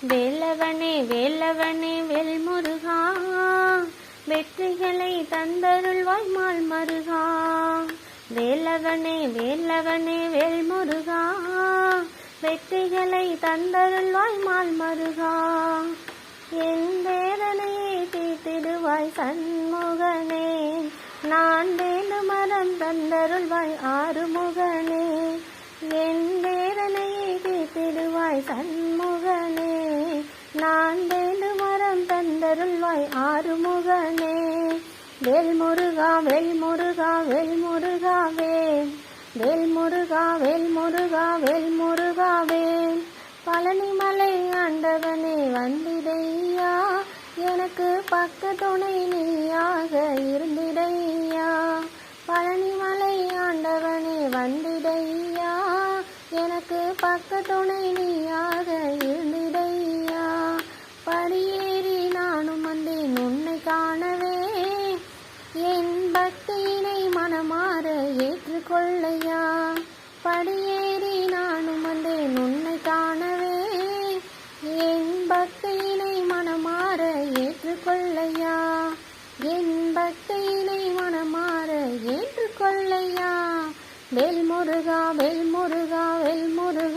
வேலவனே வேலவனே வேல்முருகா, வெற்றிகளை தந்தருள்வாய் மால் மருகா. வேலவனே வேலவனே வேல்முருகா, வெற்றிகளை தந்தருள்வாய் மால் மருகா. என் வேதனையை தீர்த்திடுவாய் சண்முகனே, நான் வேண்டு மரம் தந்தருள்வாய் ஆறுமுகனே. என் வேதனையை தீர்த்திடுவாய் சண்முகனே, நான் வேண்டு மரம் தந்தருள்வாய் ஆறுமுகனே. வேல்முருகா வேல்முருகா வேல்முருகாவே, வேல்முருகா வேல்முருகா வேல்முருகாவே. பழனிமலை ஆண்டவனே வந்திடையா, எனக்கு பக்க துணை நீயாக இருந்திடையா. பழனிமலை ஆண்டவனே வந்திடையா, எனக்கு பக்க துணை நீயாக இருந்திடையா. படியேறி நானும் வந்தேன் உன்னை காணவே, என் பக்தியினை மனமாற ஏற்றுக்கொள்ளையா. படியேறி நானும் வந்தேன் உன்னை காணவே, என் பக்தியினை மனமாற ஏற்றுக்கொள்ளையா. என் பக்தியினை மனமாற ஏற்றுக்கொள்ளையா. வேல்முருகா வேல்முருகா வேல்முருகா.